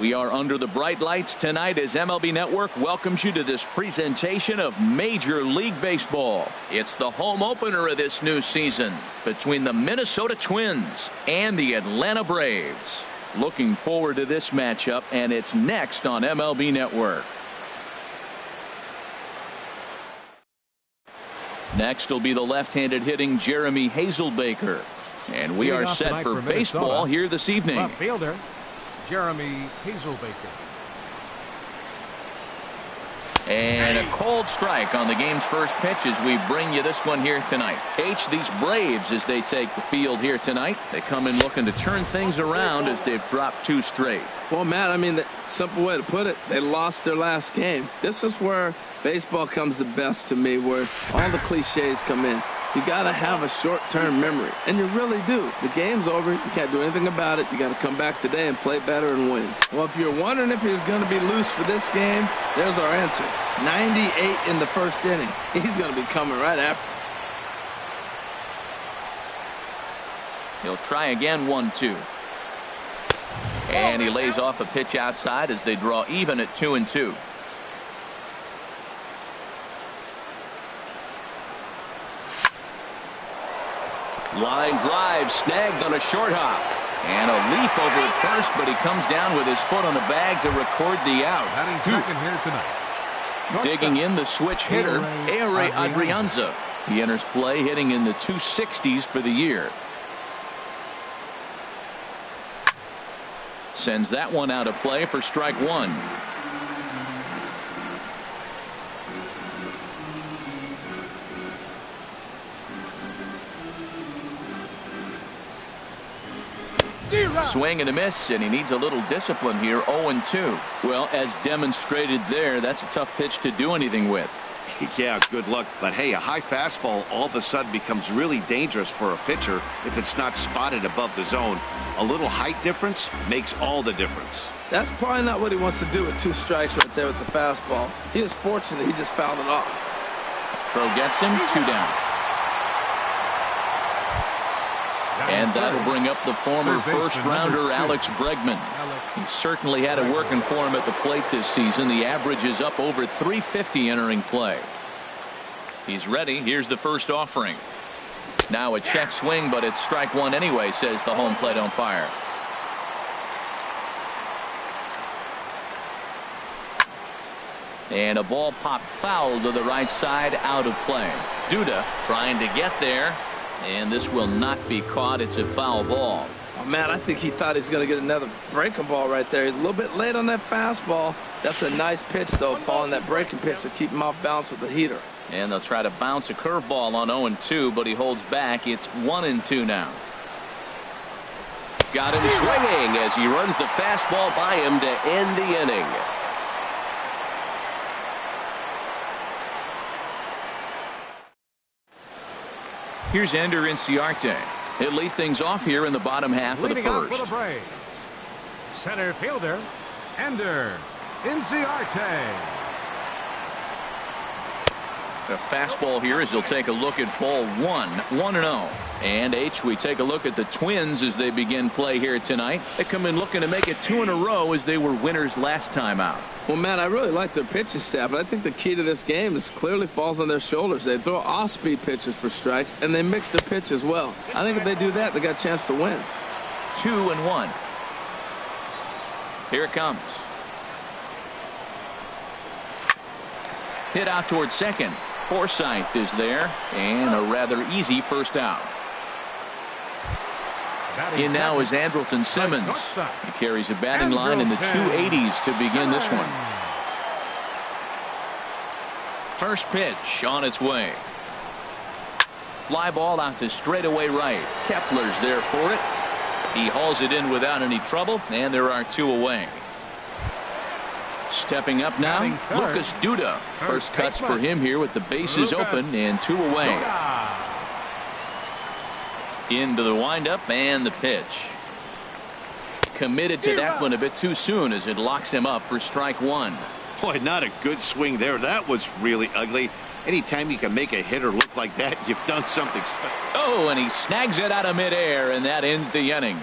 We are under the bright lights tonight as MLB Network welcomes you to this presentation of Major League Baseball. It's the home opener of this new season between the Minnesota Twins and the Atlanta Braves. Looking forward to this matchup, and it's next on MLB Network. Next will be the left-handed hitting Jeremy Hazelbaker. And we are set for baseball here this evening. Left fielder Jeremy Hazelbaker. And a cold strike on the game's first pitch as we bring you this one here tonight. These Braves, as they take the field here tonight, they come in looking to turn things around as they've dropped 2 straight. Well, Matt, I mean, the simple way to put it, they lost their last game. This is where baseball comes the best to me, where all the cliches come in. You got to have a short-term memory, and you really do. The game's over. You can't do anything about it. You got to come back today and play better and win. Well, if you're wondering if he's going to be loose for this game, there's our answer. 98 in the first inning. He's going to be coming right after. He'll try again, 1-2. And he lays off a pitch outside as they draw even at 2-2. Line drive snagged on a short hop. And a leap over at first, but he comes down with his foot on the bag to record the out. Second here tonight. Digging in the switch hitter, Ehire Adrianza. He enters play hitting in the 260s for the year. Sends that one out of play for strike 1. Swing and a miss, and he needs a little discipline here. 0-2. Well, as demonstrated there, that's a tough pitch to do anything with. Yeah, good luck. But hey, a high fastball all of a sudden becomes really dangerous for a pitcher if it's not spotted above the zone. A little height difference makes all the difference. That's probably not what he wants to do with 2 strikes right there with the fastball. He is fortunate he just fouled it off. Throw gets him, 2 down. And that'll bring up the former first-rounder Alex Bregman. He certainly had it working for him at the plate this season. The average is up over 350 entering play. He's ready. Here's the first offering. Now a check swing, but it's strike 1 anyway, says the home plate umpire. And a ball popped foul to the right side, out of play. Duda trying to get there. And this will not be caught. It's a foul ball. Oh, man, I think he thought he's going to get another breaking ball right there. He's a little bit late on that fastball. That's a nice pitch, though, following that breaking pitch to keep him off balance with the heater. And they'll try to bounce a curveball on 0-2, but he holds back. It's 1-2 now. Got him swinging as he runs the fastball by him to end the inning. Here's Ender Inciarte. He'll lead things off here in the bottom half of the first. For the Braves, center fielder Ender Inciarte. A fastball here as he'll take a look at ball 1, 1-0. And we take a look at the Twins as they begin play here tonight. They come in looking to make it 2 in a row as they were winners last time out. Well, Matt, I really like their pitching staff, but I think the key to this game is clearly falls on their shoulders. They throw off-speed pitches for strikes, and they mix their pitch as well. I think if they do that, they got a chance to win. 2-1. Here it comes. Hit out towards second. Forsythe is there, and a rather easy first out. In now is Andrelton Simmons. He carries a batting line in the 280s to begin this one. First pitch on its way. Fly ball out to straightaway right. Kepler's there for it. He hauls it in without any trouble, and there are 2 away. Stepping up now, Lucas Duda. First cuts for him here with the bases open and 2 away. Into the windup and the pitch. Committed to that one a bit too soon as it locks him up for strike 1. Boy, not a good swing there. That was really ugly. Anytime you can make a hitter look like that, you've done something special. Oh, and he snags it out of midair, and that ends the inning.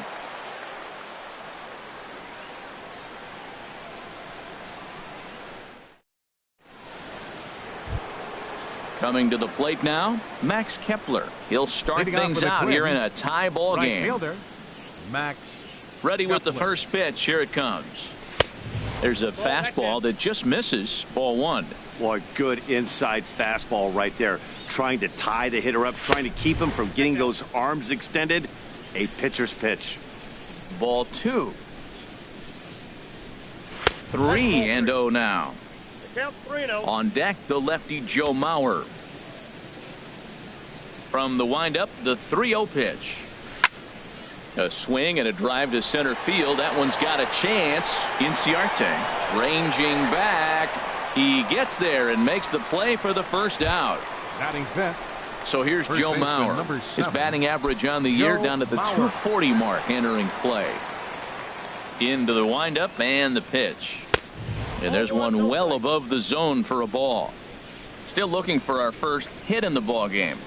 Coming to the plate now, Max Kepler. He'll start things out here in a tie ball game. Fielder, Max Ready with the Kepler. first pitch. Here it comes. There's a fastball that just misses. Ball one. Boy, good inside fastball right there. Trying to tie the hitter up, trying to keep him from getting those arms extended. A pitcher's pitch. Ball two. 3-0 now. On deck, the lefty Joe Mauer. From the windup, the 3-0 pitch. A swing and a drive to center field. That one's got a chance. Inciarte ranging back. He gets there and makes the play for the first out. Batting fifth. So here's First Joe baseman, Mauer. number His 7. batting average on the year Joe down to the Mauer. 240 mark entering play. Into the windup and the pitch. And there's one well above the zone for a ball. Still looking for our first hit in the ball game.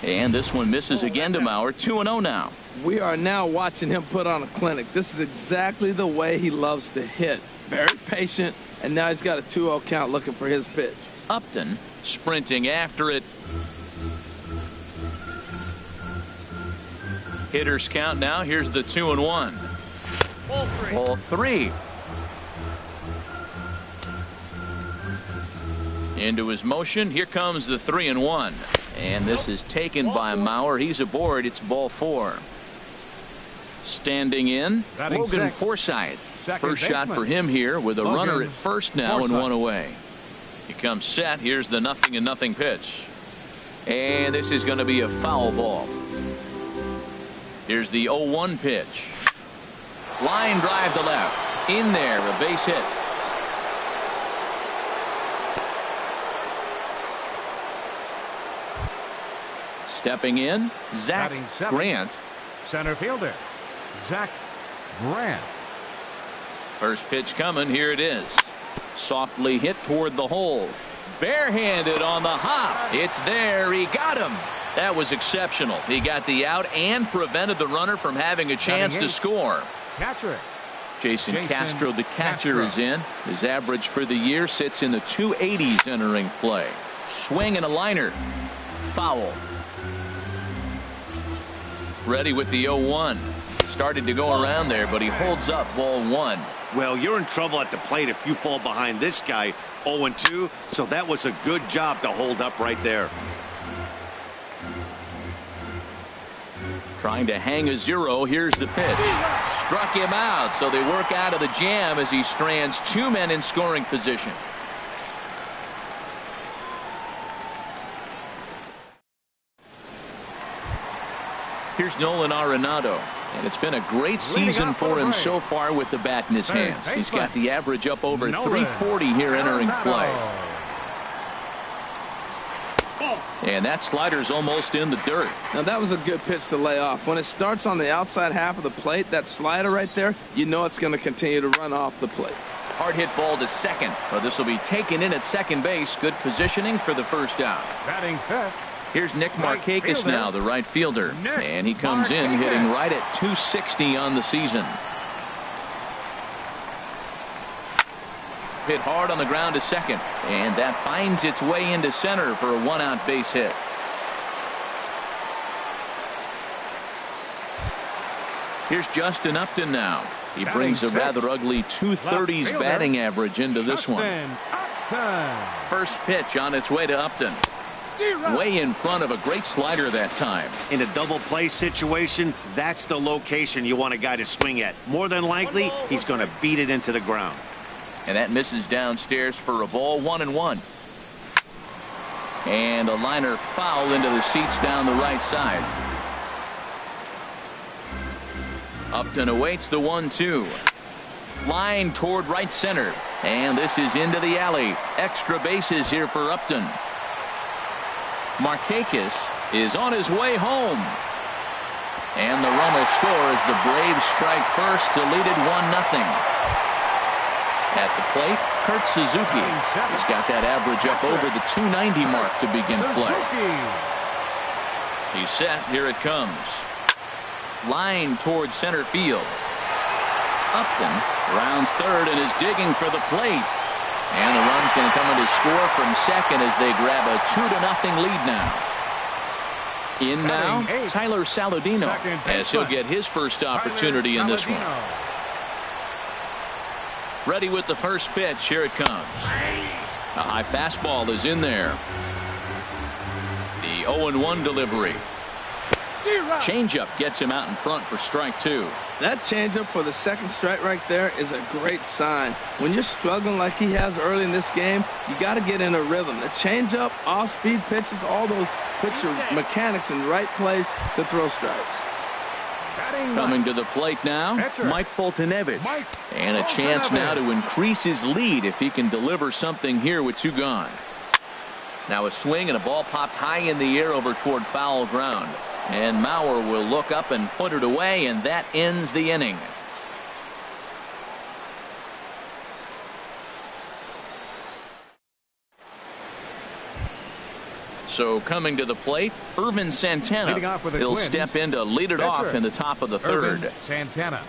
And this one misses again to Mauer. 2-0 now. We are now watching him put on a clinic. This is exactly the way he loves to hit. Very patient, and now he's got a 2-0 count looking for his pitch. Upton sprinting after it. Hitters count now. Here's the 2-1. Ball three. Into his motion. Here comes the 3-1. And this is taken by Mauer. He's aboard. It's ball four. Standing in, Batting Logan sixth. Forsythe. Second First shot baseman. for him here with a Logan runner at first now and Forsythe. one away. He comes set. Here's the 0-0 pitch. And this is going to be a foul ball. Here's the 0-1 pitch. Line drive to left. In there, a base hit. Stepping in, Zach Batting seventh. Grant. Center fielder, Zach Grant. First pitch coming. Here it is. Softly hit toward the hole. Barehanded on the hop. It's there. He got him. That was exceptional. He got the out and prevented the runner from having a chance to eight. score. Catcher it. Jason Castro, the catcher, Castro. is in. His average for the year sits in the 280s entering play. Swing and a liner. Foul. Ready with the 0-1. Started to go around there, but he holds up ball one. Well, you're in trouble at the plate if you fall behind this guy 0-2. So that was a good job to hold up right there. Trying to hang a 0. Here's the pitch. Struck him out, so they work out of the jam as he strands two men in scoring position. Here's Nolan Arenado. And it's been a great season for him so far with the bat in his hands. He's got the average up over 340 here entering play. And that slider's almost in the dirt. Now that was a good pitch to lay off. When it starts on the outside half of the plate, that slider right there, you know it's going to continue to run off the plate. Hard hit ball to second. But this will be taken in at second base. Good positioning for the first out. Batting fifth. Here's Nick Right Markakis fielder. now, the right fielder. Nick And he comes in Markakis. hitting right at 260 on the season. Hit hard on the ground to second. And that finds its way into center for a one-out base hit. Here's Justin Upton now. He Batting brings a sixth. rather ugly 230s Left fielder, batting average into this one. Justin Upton. First pitch on its way to Upton. Way in front of a great slider that time. In a double play situation, that's the location you want a guy to swing at. More than likely, he's going to beat it into the ground. And that misses downstairs for a ball. 1-1. And a liner foul into the seats down the right side. Upton awaits the 1-2. Line toward right center. And this is into the alley. Extra bases here for Upton. Markakis is on his way home. And the run will score as the Braves strike first to lead it 1-0. At the plate, Kurt Suzuki. He's got that average up over the 290 mark to begin play. He's set. Here it comes. Line towards center field. Upton rounds third and is digging for the plate. And the run's going to come in to score from second as they grab a 2-0 lead now. In now, Tyler Saladino, as he'll get his first opportunity in this one. Ready with the first pitch. Here it comes. A high fastball is in there. The 0-1 delivery. Changeup gets him out in front for strike 2. That changeup for the second strike right there is a great sign. When you're struggling like he has early in this game, you got to get in a rhythm. The changeup, off-speed pitches, all those pitcher mechanics in the right place to throw strikes. Coming to the plate now, Mike Foltynewicz. And a chance now to increase his lead if he can deliver something here with 2 gone. Now a swing and a ball popped high in the air over toward foul ground. And Mauer will look up and put it away, and that ends the inning. So coming to the plate, Ervin Santana. He'll step in to lead it off in the top of the third. Santana.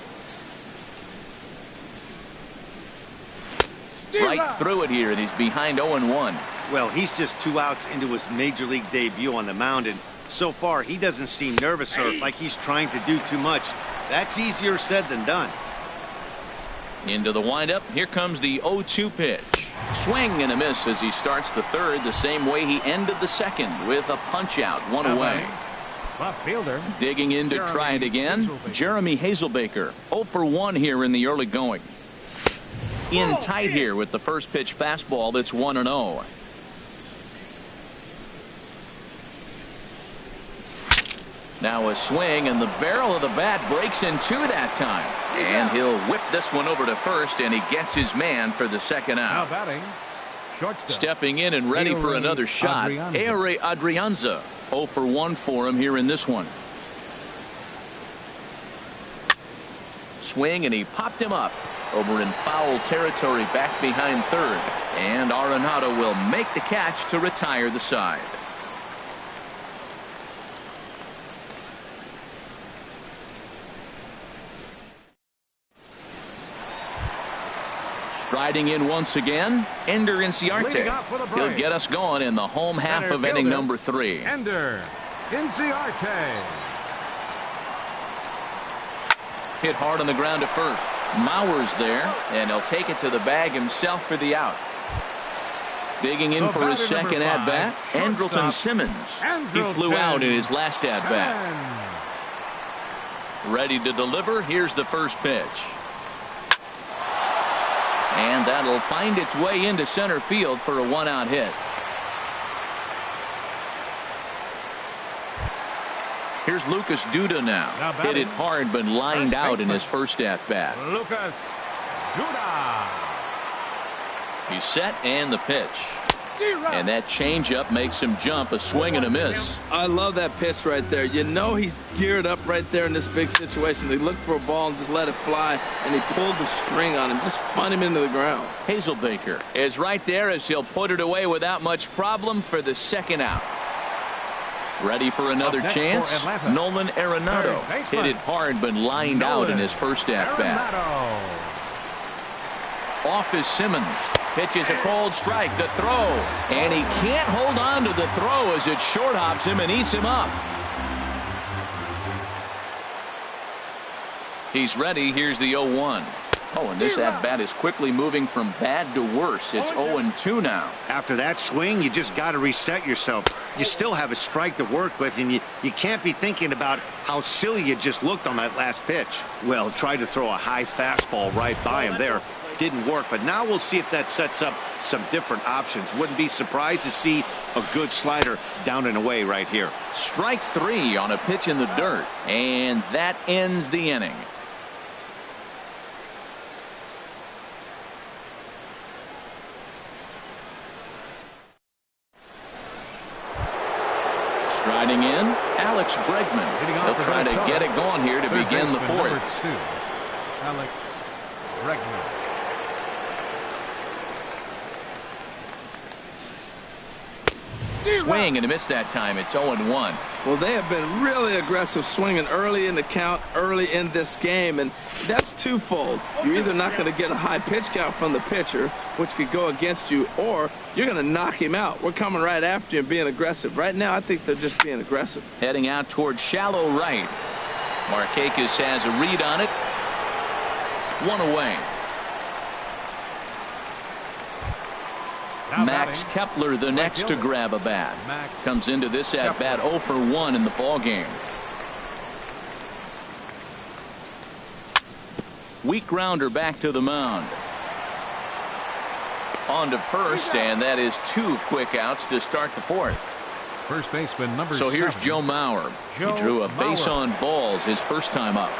Right through it here, and he's behind 0-1. Well, he's just 2 outs into his major league debut on the mound, and so far he doesn't seem nervous or like he's trying to do too much. That's easier said than done. Into the windup. Here comes the 0-2 pitch. Swing and a miss as he starts the third the same way he ended the second, with a punch out, 1 away. Left fielder. Digging in to try it again, Jeremy Hazelbaker. 0 for 1 here in the early going. In tight here with the first pitch fastball that's 1-0. Now a swing, and the barrel of the bat breaks in 2 that time. And he'll whip this one over to first, and he gets his man for the second out. Now batting, shortstop. Stepping in and ready for another shot, Ehire Adrianza. 0 for 1 for him here in this one. Swing, and he popped him up over in foul territory back behind third. And Arenado will make the catch to retire the side. Striding in once again, Ender Inciarte. He'll get us going in the home half of inning number 3. Ender Inciarte. Hit hard on the ground to first. Mauer's there, and he'll take it to the bag himself for the out. Digging in for his second at-bat, Andrelton Simmons. He flew out in his last at-bat. Ready to deliver. Here's the first pitch. And that'll find its way into center field for a 1-out hit. Here's Lucas Duda now. Hit it hard but lined out in his first at-bat. Lucas Duda. He's set, and the pitch. And that changeup makes him jump. A swing and a miss. I love that pitch right there. You know he's geared up right there in this big situation. He looked for a ball and just let it fly, and he pulled the string on him, just spun him into the ground. Hazelbaker is right there as he'll put it away without much problem for the second out. Ready for another chance? Nolan Arenado hit it hard but lined out in his first at-bat. Off is Simmons. Pitches a cold strike. The throw. And he can't hold on to the throw as it short hops him and eats him up. He's ready. Here's the 0-1. Oh, and this at-bat is quickly moving from bad to worse. It's 0-2 now. After that swing, you just got to reset yourself. You still have a strike to work with, and you can't be thinking about how silly you just looked on that last pitch. Well, tried to throw a high fastball right by him there. Didn't work, but now we'll see if that sets up some different options. Wouldn't be surprised to see a good slider down and away right here. Strike 3 on a pitch in the dirt, and that ends the inning. Striding in, Alex Bregman. He'll try to get it going here to begin the fourth. Alex Bregman. Swing and a miss that time. It's 0-1. Well, they have been really aggressive swinging early in the count, early in this game, and that's twofold. You're either not going to get a high pitch count from the pitcher, which could go against you, or you're going to knock him out. We're coming right after you and being aggressive. Right now, I think they're just being aggressive. Heading out towards shallow right. Markakis has a read on it. One away. Now Max batting, Kepler, the next to grab a bat. Max Comes into this at bat 0 for 1 in the ball game. Weak grounder back to the mound. On to first, and that is 2 quick outs to start the 4th. First baseman number So here's 7. Joe Mauer. Joe He drew a base Mauer. on balls his first time up.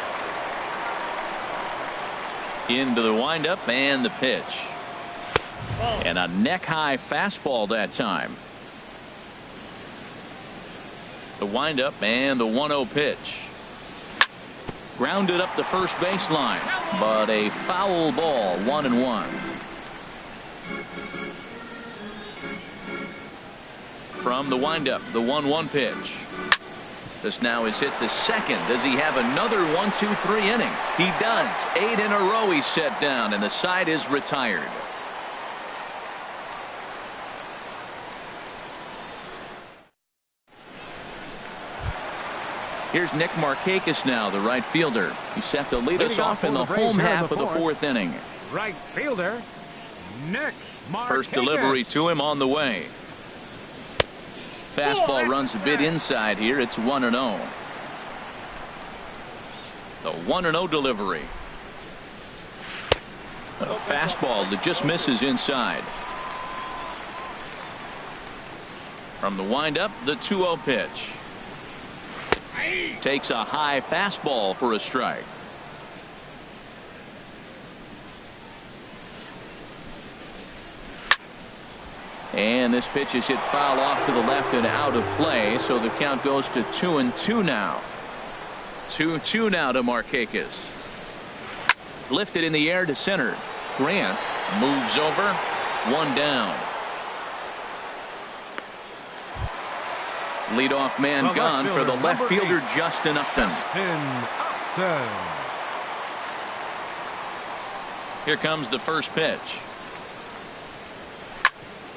Into the windup and the pitch. And a neck-high fastball that time. The windup and the 1-0 pitch. Grounded up the first baseline, but a foul ball, 1-1. From the windup, the 1-1 pitch. This now is hit to second. Does he have another 1-2-3 inning? He does. 8 in a row he's set down, and the side is retired. Here's Nick Markakis now, the right fielder. He's set to lead us off in the home half of the 4th inning. Right fielder, Nick Markakis. First delivery to him on the way. Fastball runs a bit inside here. It's 1-0. The 1-0 delivery. A fastball that just misses inside. From the windup, the 2-0 pitch. Takes a high fastball for a strike. And this pitch is hit foul off to the left and out of play, so the count goes to 2-2 now. 2-2 now to Markakis. Lifted in the air to center. Grant moves over. 1 down. Leadoff man gone for the left fielder, Justin Upton. Here comes the first pitch.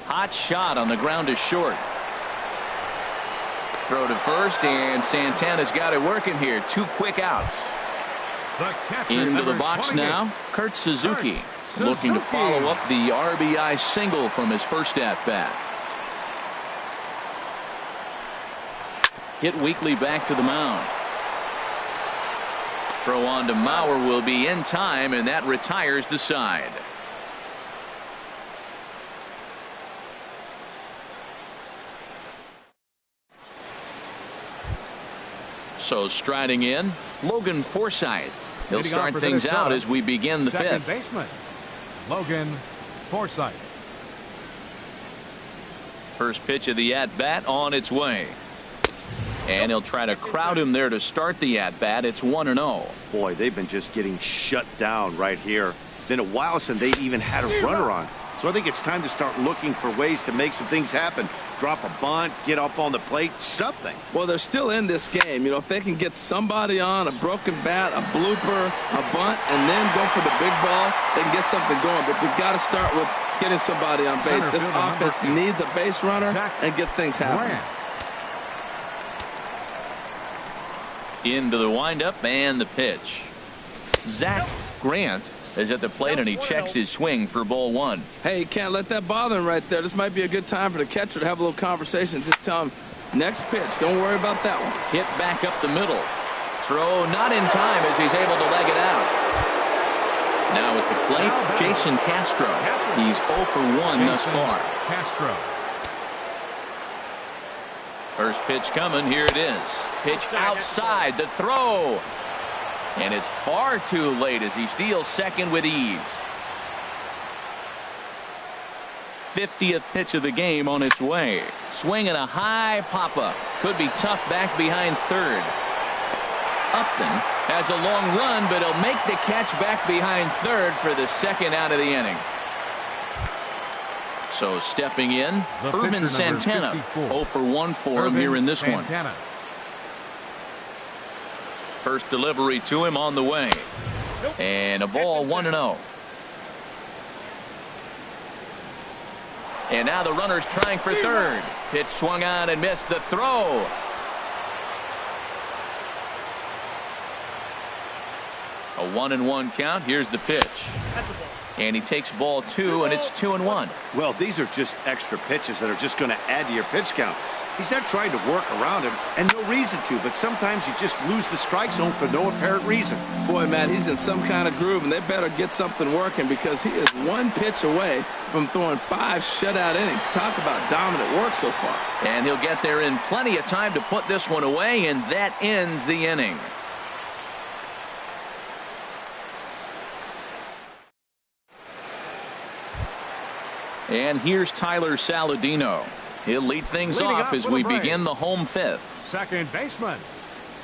Hot shot on the ground is short. Throw to first, and Santana's got it working here. 2 quick outs. Into the box now, Kurt Suzuki. Looking to follow up the RBI single from his first at-bat. Hit weakly back to the mound. Throw on to Mauer will be in time, and that retires the side. So striding in, Logan Forsythe. He'll start things out as we begin the 5th. Second baseman, Logan Forsythe. First pitch of the at-bat on its way. And he'll try to crowd him there to start the at-bat. It's 1-0. Boy, they've been just getting shut down right here. Been a while since they even had a runner on. So I think it's time to start looking for ways to make some things happen. Drop a bunt, get up on the plate, something. Well, they're still in this game. You know, if they can get somebody on, a broken bat, a blooper, a bunt, and then go for the big ball, they can get something going. But they've got to start with getting somebody on base. This offense needs a base runner and get things happening. Into the windup and the pitch. Zach Grant is at the plate, and he checks his swing for ball 1. Hey, you can't let that bother him right there. This might be a good time for the catcher to have a little conversation. Just tell him, next pitch, don't worry about that one. Hit back up the middle. Throw not in time as he's able to leg it out. Now at the plate, Jason Castro. He's 0 for 1 thus far. Castro. First pitch coming. Here it is. Pitch outside. The throw. And it's far too late as he steals second with ease. 50th pitch of the game on its way. Swinging a high pop-up. Could be tough back behind third. Upton has a long run, but he'll make the catch back behind third for the second out of the inning. So stepping in, Irvin Santana. 0 for 1 for him here in this one. First delivery to him on the way. And a ball 1-0. And now the runner's trying for third. Pitch swung on and missed the throw. A 1-1 count. Here's the pitch. And he takes ball 2, and it's 2-1. Well, these are just extra pitches that are just going to add to your pitch count. He's not trying to work around him, and no reason to, but sometimes you just lose the strike zone for no apparent reason. Boy, Matt, he's in some kind of groove, and they better get something working because he is one pitch away from throwing 5 shutout innings. Talk about dominant work so far. And he'll get there in plenty of time to put this one away, and that ends the inning. And here's Tyler Saladino. He'll lead things off as we begin the home fifth. Second baseman,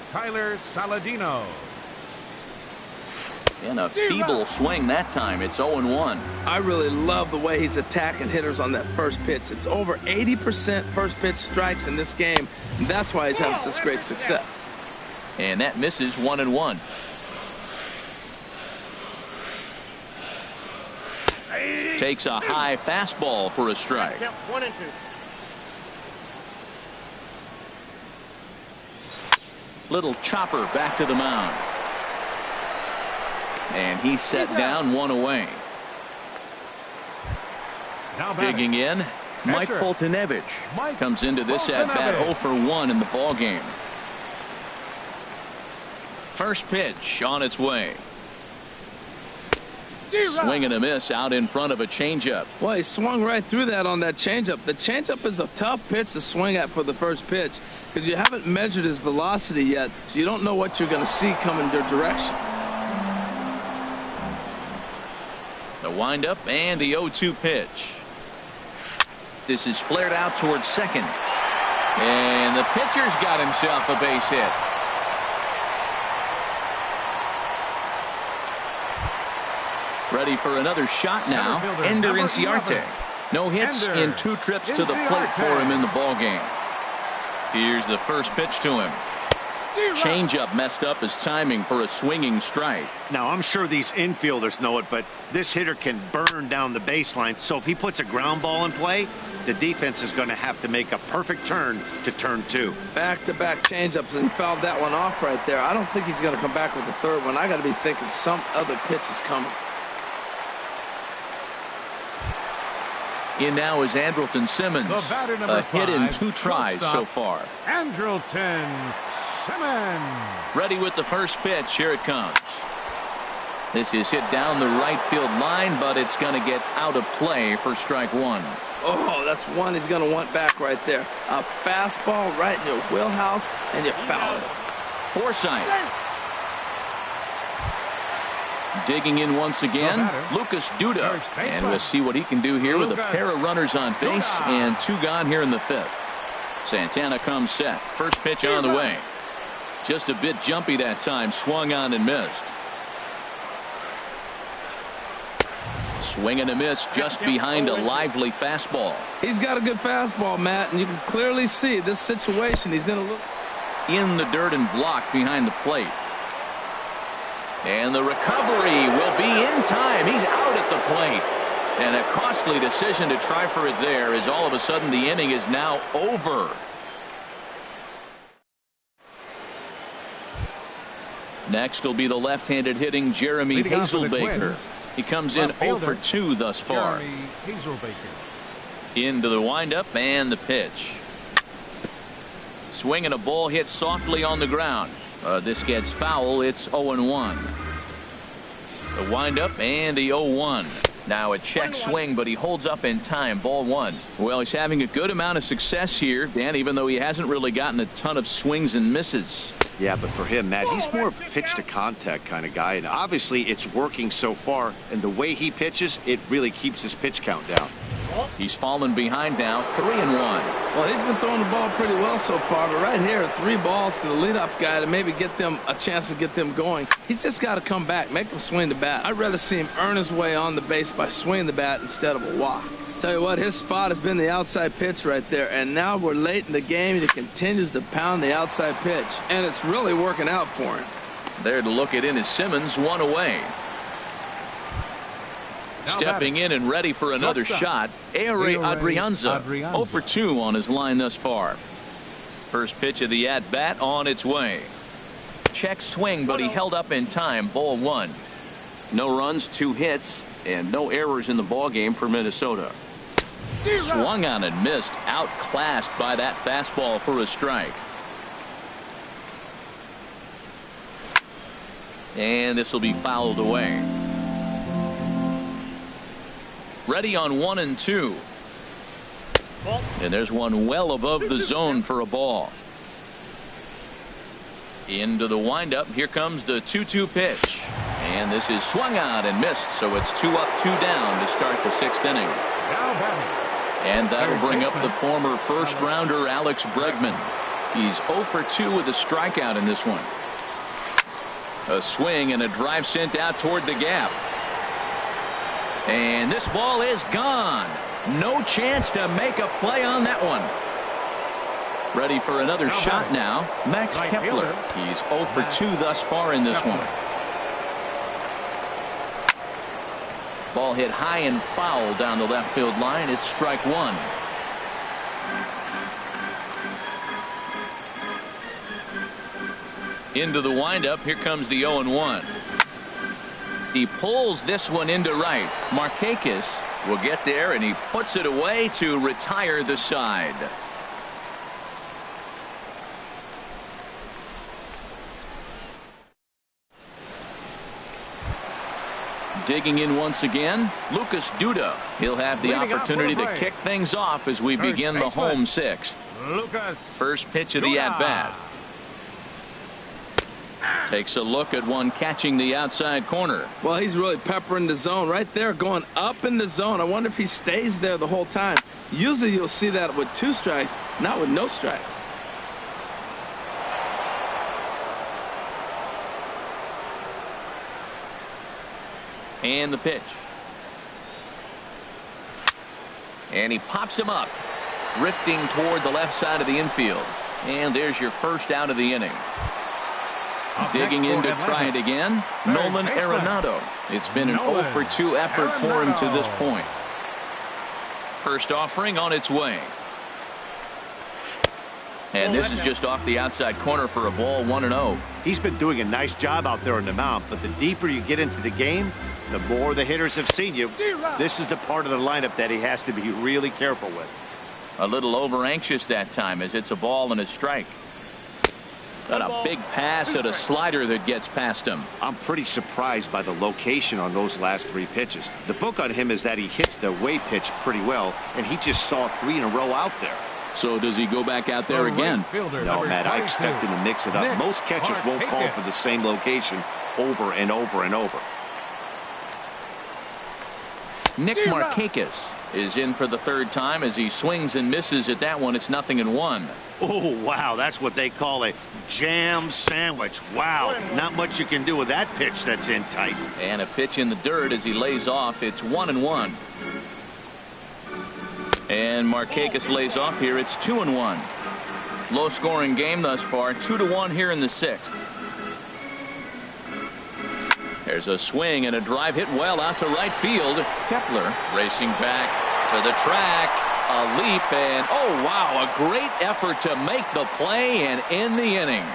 Tyler Saladino. And a feeble swing that time. It's 0-1. I really love the way he's attacking hitters on that first pitch. It's over 80% first pitch strikes in this game, and that's why he's having such great success. And that misses 1-1. Takes a high fastball for a strike. 1-2. Little chopper back to the mound. And he's set down, 1 away. Now digging in, Mike Foltynewicz comes into this at bat 0 for 1 in the ball game. First pitch on its way. Swing and a miss out in front of a changeup. Well, he swung right through that on that changeup. The changeup is a tough pitch to swing at for the first pitch because you haven't measured his velocity yet, so you don't know what you're going to see coming your direction. The windup and the 0-2 pitch. This is flared out towards second. And the pitcher's got himself a base hit. Ready for another shot now. Ender Inciarte. No hits in 2 trips to the plate for him in the ball game. Here's the first pitch to him. Changeup messed up his timing for a swinging strike. Now, I'm sure these infielders know it, but this hitter can burn down the baseline. So if he puts a ground ball in play, the defense is going to have to make a perfect turn to turn 2. Back-to-back changeups, and he fouled that one off right there. I don't think he's going to come back with the third one. I got to be thinking some other pitch is coming. In now is Andrelton Simmons. A hit in 2 tries so far. Andrelton Simmons. Ready with the first pitch. Here it comes. This is hit down the right field line, but it's going to get out of play for strike 1. Oh, that's one he's going to want back right there. A fastball right in your wheelhouse, and you foul it. Forsythe. Digging in once again, Lucas Duda. And we'll see what he can do here with a pair of runners on base and 2 gone here in the 5th. Santana comes set. First pitch on the way. Just a bit jumpy that time. Swung on and missed. Swing and a miss just behind a lively fastball. He's got a good fastball, Matt, and you can clearly see this situation. He's in a little in the dirt and blocked behind the plate. And the recovery will be in time. He's out at the plate. And a costly decision to try for it there, as all of a sudden the inning is now over. Next will be the left-handed hitting Jeremy Hazelbaker. He comes in 0 for 2 thus far. Into the windup and the pitch. Swing and a ball hit softly on the ground. This gets foul. It's 0-1. The windup and the 0-1. Now a check swing, but he holds up in time. Ball 1. Well, he's having a good amount of success here, Dan, even though he hasn't really gotten a ton of swings and misses. Yeah, but for him, Matt, he's more of a pitch-to-contact kind of guy, and obviously it's working so far, and the way he pitches, it really keeps his pitch count down. He's fallen behind now, 3-1. Well, he's been throwing the ball pretty well so far, but right here, 3 balls to the leadoff guy to maybe get them a chance to get them going. He's just got to come back, make them swing the bat. I'd rather see him earn his way on the base by swinging the bat instead of a walk. Tell you what, his spot has been the outside pitch right there, and now we're late in the game and he continues to pound the outside pitch, and it's really working out for him. There to look it in is Simmons, one away. Stepping in and ready for another shot, Ehire Adrianza, 0 for 2 on his line thus far. First pitch of the at-bat on its way. Check swing, but he held up in time. Ball 1. No runs, 2 hits, and no errors in the ballgame for Minnesota. Swung on and missed, outclassed by that fastball for a strike. And this will be fouled away. Ready on 1 and 2. And there's one well above the zone for a ball. Into the windup. Here comes the 2-2 pitch. And this is swung out and missed. So it's 2 up, 2 down to start the 6th inning. And that'll bring up the former first rounder Alex Bregman. He's 0 for 2 with a strikeout in this one. A swing and a drive sent out toward the gap. And this ball is gone. No chance to make a play on that one. Ready for another shot now, Max Kepler. He's 0 for 2 thus far in this one. Ball hit high and foul down the left field line. It's strike 1. Into the windup. Here comes the 0-1. He pulls this one into right. Markakis will get there, and he puts it away to retire the side. Digging in once again, Lucas Duda. He'll have the opportunity to kick things off as we begin the home 6th. First pitch of the at-bat. Takes a look at one catching the outside corner. Well, he's really peppering the zone right there, going up in the zone. I wonder if he stays there the whole time. Usually you'll see that with 2 strikes, not with no strikes. And the pitch. And he pops him up, drifting toward the left side of the infield. And there's your first out of the inning. Digging in to try it again, Nolan Arenado. It's been an 0 for 2 effort for him to this point. First offering on its way. And this is just off the outside corner for a ball, 1-0. He's been doing a nice job out there on the mound, but the deeper you get into the game, the more the hitters have seen you. This is the part of the lineup that he has to be really careful with. A little over anxious that time as it's a ball and a strike. Got a big pass at a slider that gets past him. I'm pretty surprised by the location on those last 3 pitches. The book on him is that he hits the away pitch pretty well, and he just saw 3 in a row out there. So does he go back out there again? No, Matt, I expect him to mix it up. Most catchers won't call for the same location over and over and over. Nick Markakis is in for the 3rd time as he swings and misses at that one. It's 0-1. Oh, wow, that's what they call a jam sandwich. Wow, not much you can do with that pitch that's in tight. And a pitch in the dirt as he lays off. It's 1-1. And Markakis lays off here. It's 2-1. Low scoring game thus far. 2-1 here in the 6th. There's a swing and a drive hit well out to right field. Kepler racing back to the track. A leap, and oh wow, a great effort to make the play and end the inning.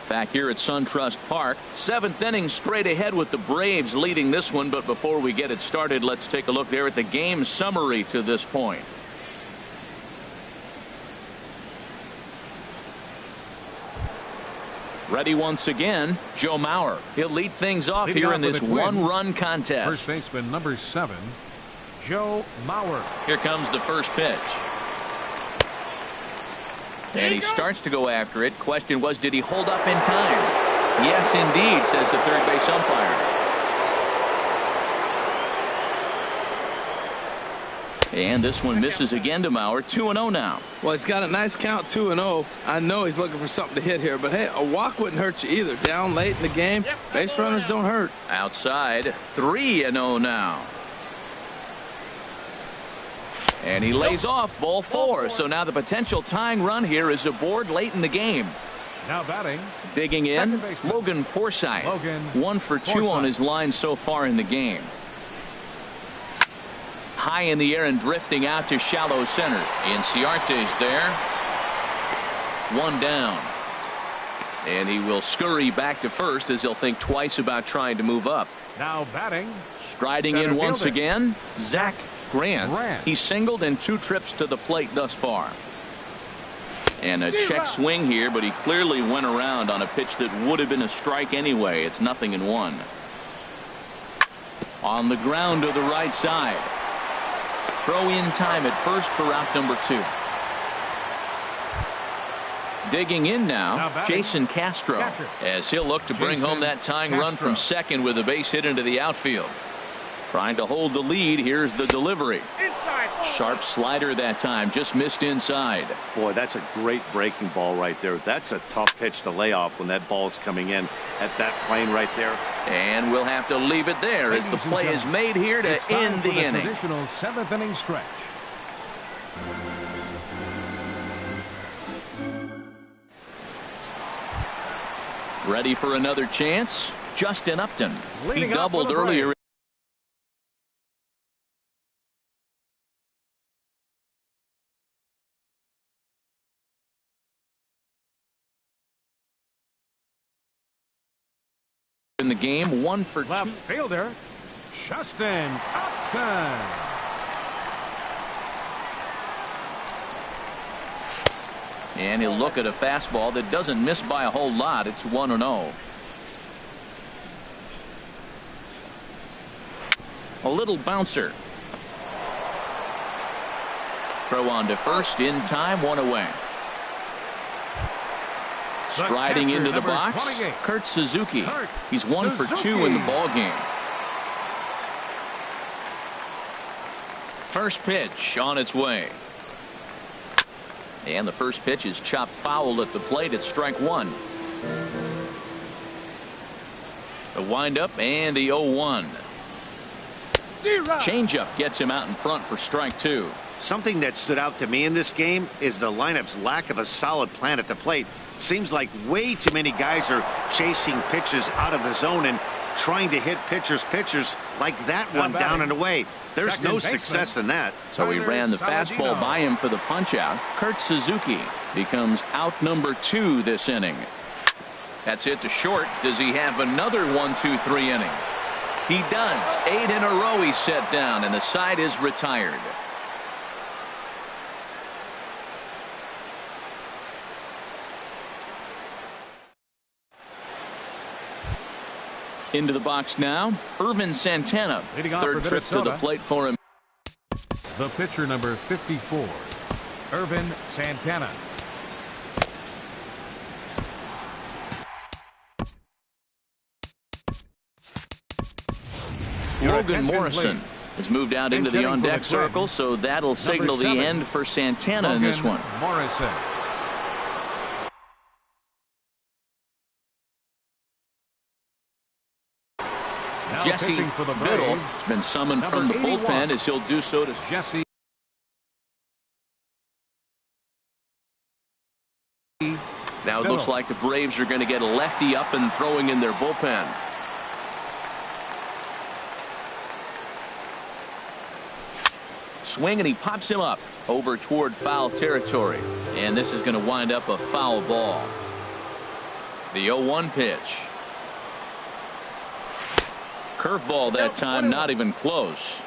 Back here at SunTrust Park, 7th inning straight ahead with the Braves leading this one. But before we get it started, let's take a look there at the game summary to this point. Ready once again, Joe Mauer. He'll lead things off here in this 1-run contest. First baseman number 7, Joe Mauer. Here comes the first pitch. And he starts to go after it. Question was, did he hold up in time? Yes, indeed, says the third base umpire. And this one misses again to Mauer. 2-0 now. Well, he's got a nice count, 2-0. I know he's looking for something to hit here, but hey, a walk wouldn't hurt you either. Down late in the game, base runners don't hurt. Outside, 3-0 now. And he lays off ball 4. So now the potential tying run here is aboard late in the game. Now batting. Digging in, Logan Forsythe. 1 for 2 on his line so far in the game. High in the air and drifting out to shallow center. Inciarte's there. 1 down. And he will scurry back to first as he'll think twice about trying to move up. Now batting. Striding in once again, Zach Grant. He singled in 2 trips to the plate thus far. And a check swing here, but he clearly went around on a pitch that would have been a strike anyway. It's 0-1. On the ground to the right side. Throw in time at first for out number 2. Digging in now, Jason Castro, as he'll look to bring home that tying run from second with a base hit into the outfield. Trying to hold the lead. Here's the delivery. Sharp slider that time, just missed inside. Boy, that's a great breaking ball right there. That's a tough pitch to lay off when that ball is coming in at that plane right there. And we'll have to leave it there as the play is made here to end the inning. Traditional 7th inning stretch. Ready for another chance? Justin Upton. He doubled earlier. In the game, 1 for 2. Left fielder, Justin Upton. And he'll look at a fastball that doesn't miss by a whole lot. It's 1-0. A little bouncer. Throw on to first in time, 1 away. Striding into the box, Kurt Suzuki. He's 1 for 2 in the ball game. First pitch on its way. And the first pitch is chopped foul at the plate at strike 1. A windup and the 0-1. Changeup gets him out in front for strike 2. Something that stood out to me in this game is the lineup's lack of a solid plan at the plate. Seems like way too many guys are chasing pitches out of the zone and trying to hit pitchers like that one down and away. There's no success in that. So he ran the fastball by him for the punch out. Kurt Suzuki becomes out number 2 this inning. That's hit to short. Does he have another 1-2-3 inning? He does. 8 in a row he's set down, and the side is retired. Into the box now, Ervin Santana. Third trip to the plate for him. The pitcher, number 54, Ervin Santana. Logan Morrison has moved out into the on-deck circle, so that'll signal the end for Santana in this one. Morrison. Jesse Biddle has been summoned from the bullpen as he'll do so to Jesse. Now it looks like the Braves are going to get a lefty up and throwing in their bullpen. Swing, and he pops him up over toward foul territory. And this is going to wind up a foul ball. The 0-1 pitch. Curveball that time, not even close.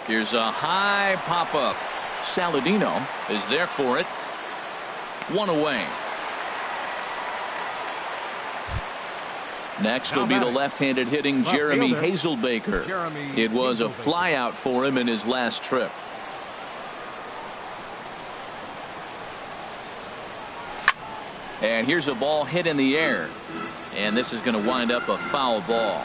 Here's a high pop-up. Saladino is there for it. 1 away. Next will be the left-handed hitting Jeremy Hazelbaker. It was a flyout for him in his last trip. And here's a ball hit in the air. And this is going to wind up a foul ball.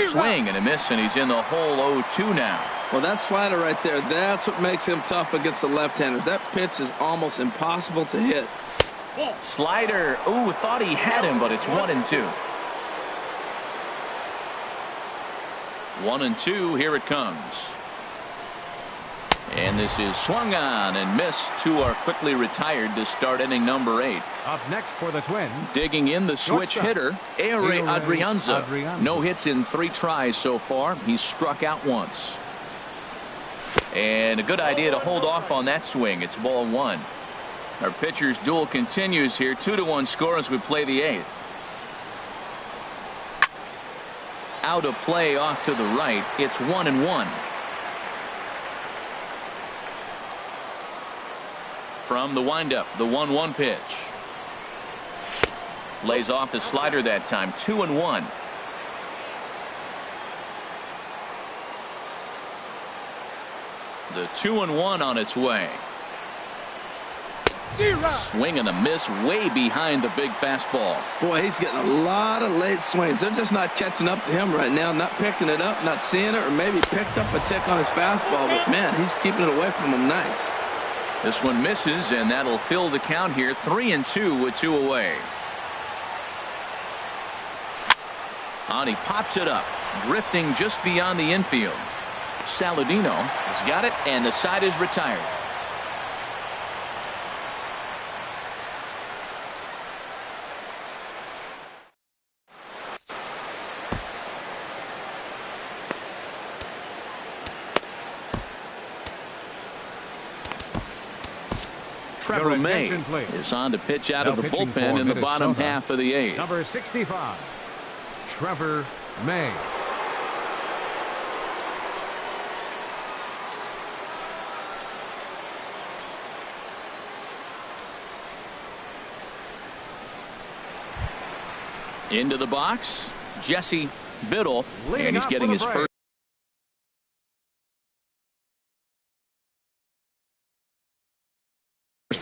Swing and a miss, and he's in the hole 0-2 now. Well, that slider right there, that's what makes him tough against the left-handers. That pitch is almost impossible to hit. Slider. Ooh, thought he had him, but it's 1-2. 1-2. Here it comes. And this is swung on and missed. Two are quickly retired to start inning number 8. Up next for the Twins. Digging in the switch hitter, Ehire Adrianza. No hits in 3 tries so far. He's struck out once. And a good idea to hold off on that swing. It's ball 1. Our pitcher's duel continues here. 2-1 score as we play the 8th. Out of play off to the right. It's 1-1. From the windup, the 1-1 pitch. Lays off the slider that time. 2-1. The 2-1 on its way. Swing and a miss way behind the big fastball. Boy, he's getting a lot of late swings. They're just not catching up to him right now. Not picking it up, not seeing it, or maybe picked up a tick on his fastball. But, man, he's keeping it away from him nice. This one misses, and that'll fill the count here. 3-2 with 2 away. And he pops it up, drifting just beyond the infield. Saladino has got it, and the side is retired. Trevor May is on to pitch out of the bullpen in the bottom half of the 8th. Number 65, Trevor May. Into the box, Jesse Biddle, and he's getting his first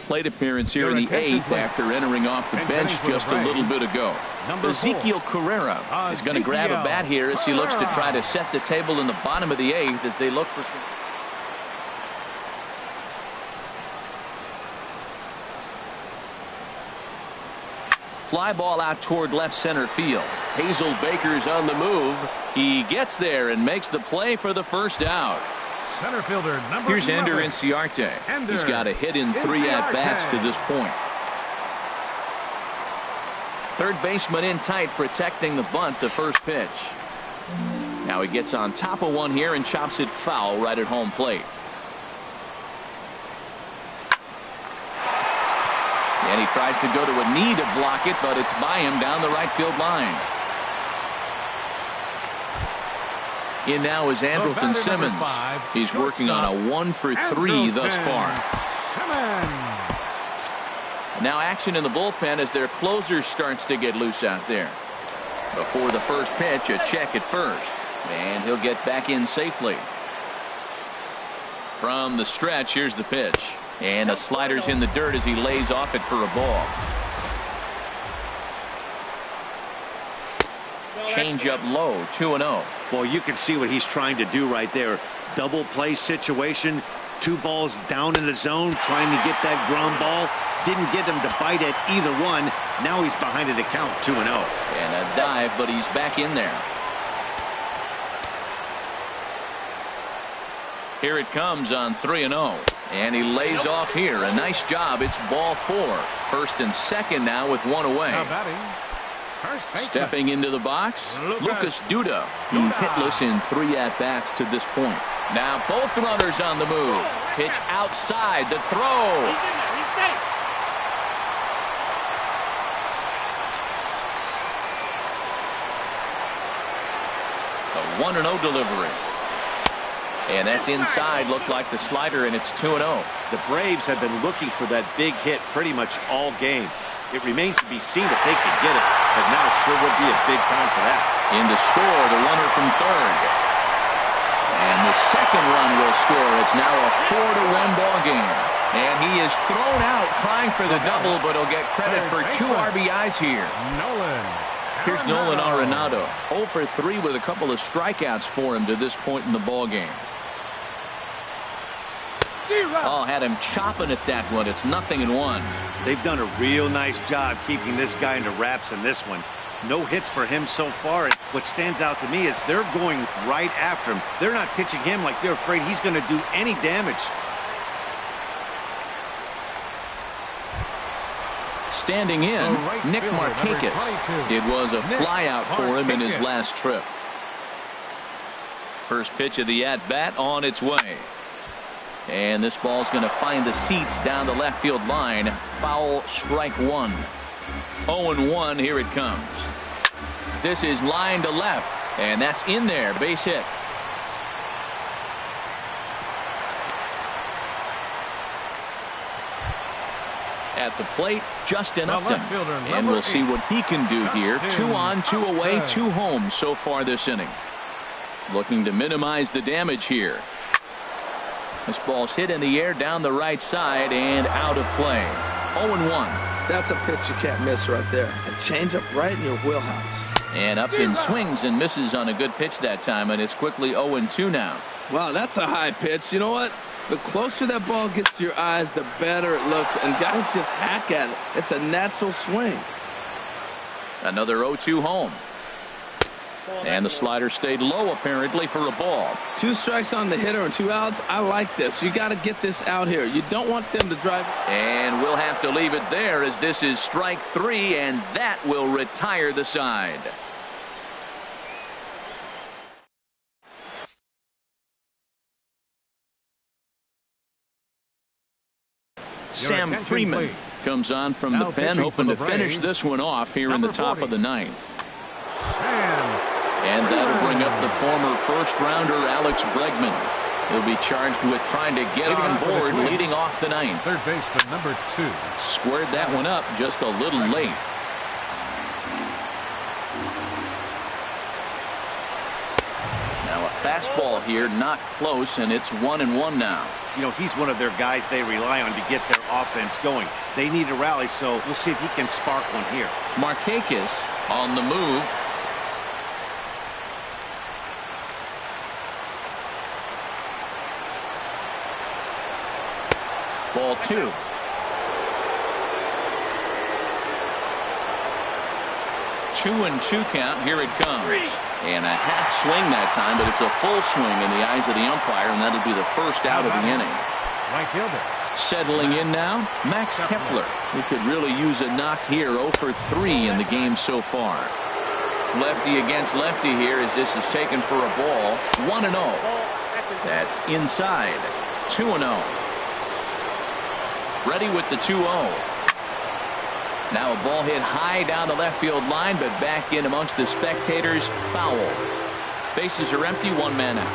plate appearance here in the 8th after entering off the bench just a little bit ago. Ezekiel Carrera is going to grab a bat here as he looks to try to set the table in the bottom of the 8th as they look for some. Fly ball out toward left center field. Hazel Baker's on the move. He gets there and makes the play for the first out. Center fielder number Here's Ender Inciarte. He's got a hit in 3 at-bats to this point. Third baseman in tight, protecting the bunt, the first pitch. Now he gets on top of one here and chops it foul right at home plate. And he tries to go to a knee to block it, but it's by him down the right field line. In now is Andrelton Simmons. He's working on a 1 for 3 thus far. Now action in the bullpen as their closer starts to get loose out there. Before the first pitch, a check at first. And he'll get back in safely. From the stretch, here's the pitch. And a slider's in the dirt as he lays off it for a ball. Change up low, 2-0. Well, you can see what he's trying to do right there. Double play situation. 2 balls down in the zone, trying to get that ground ball. Didn't get him to bite at either one. Now he's behind the count, 2-0. And a dive, but he's back in there. Here it comes on 3-0. And he lays off here. A nice job. It's ball 4. First and second now with 1 away. Stepping into the box, Lucas Duda. He's hitless in 3 at-bats to this point. Now both runners on the move. Pitch outside, the throw. He's safe. A 1-0 delivery. And that's inside. Looked like the slider, and it's 2-0. The Braves have been looking for that big hit pretty much all game. It remains to be seen if they can get it, but now sure would be a big time for that. In to score, the runner from third. And the second run will score. It's now a 4-1 ball game. And he is thrown out trying for the double, but he'll get credit for 2 RBIs here. Here's Nolan Arenado. 0 for 3 with a couple of strikeouts for him to this point in the ball game. Oh, had him chopping at that one. It's 0-1. They've done a real nice job keeping this guy into wraps in this one. No hits for him so far. And what stands out to me is they're going right after him. They're not pitching him like they're afraid he's going to do any damage. Standing in, Nick Markakis. It was a flyout for him in his last trip. First pitch of the at-bat on its way. And this ball's going to find the seats down the left field line. Foul, strike one. 0-1, here it comes. This is line to left, and that's in there, base hit. At the plate, Justin Upton. And we'll see what he can do here. 2 on, 2 away, 2 home so far this inning. Looking to minimize the damage here. This ball's hit in the air down the right side and out of play. 0-1. That's a pitch you can't miss right there. A changeup right in your wheelhouse. And Upton swings and misses on a good pitch that time, and it's quickly 0-2 now. Wow, that's a high pitch. You know what? The closer that ball gets to your eyes, the better it looks, and guys just hack at it. It's a natural swing. Another 0-2 home. And the slider stayed low apparently for a ball. 2 strikes on the hitter and 2 outs. I like this. You got to get this out here. You don't want them to drive. And we'll have to leave it there as this is strike 3, and that will retire the side. Sam Freeman comes on from the pen, hoping to finish this one off here in the top of the 9th. And that'll bring up the former first-rounder Alex Bregman. He'll be charged with trying to get on board leading off the 9th. Third baseman number 2. Squared that one up just a little late. Now a fastball here, not close, and it's 1-1 now. You know, he's one of their guys they rely on to get their offense going. They need a rally, so we'll see if he can spark one here. Markakis on the move. Ball 2. 2-2 count. Here it comes. And a half swing that time, but it's a full swing in the eyes of the umpire, and that'll be the first out of the inning. Right fielder. Settling in now, Max Kepler. He could really use a knock here. 0 for 3 in the game so far. Lefty against lefty here as this is taken for a ball. 1-0. That's inside. 2-0. Ready with the 2-0. Now a ball hit high down the left field line, but back in amongst the spectators. Foul. Bases are empty, 1 man out.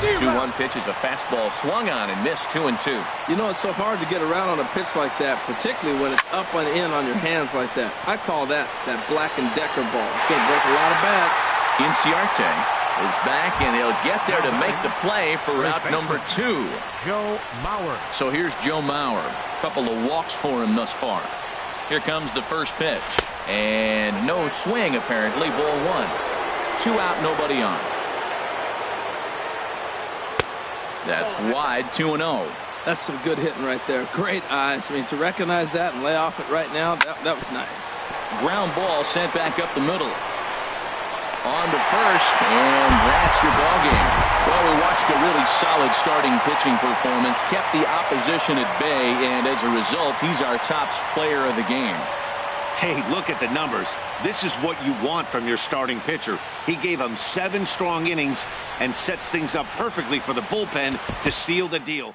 The 2-1 pitch is a fastball swung on and missed. 2-2. You know, it's so hard to get around on a pitch like that, particularly when it's up and in on your hands like that. I call that Black & Decker ball. It's going to break a lot of bats. Inciarte is back, and he'll get there to make the play for out number 2. Joe Mauer. So here's Joe Mauer. A couple of walks for him thus far. Here comes the first pitch. And no swing, apparently. Ball 1. 2 out, nobody on. That's wide. 2-0. That's some good hitting right there. Great eyes. I mean, to recognize that and lay off it right now, that was nice. Ground ball sent back up the middle. On to first, and that's your ball game. Well, we watched a really solid starting pitching performance, kept the opposition at bay, and as a result, he's our top player of the game. Hey, look at the numbers. This is what you want from your starting pitcher. He gave them 7 strong innings and sets things up perfectly for the bullpen to seal the deal.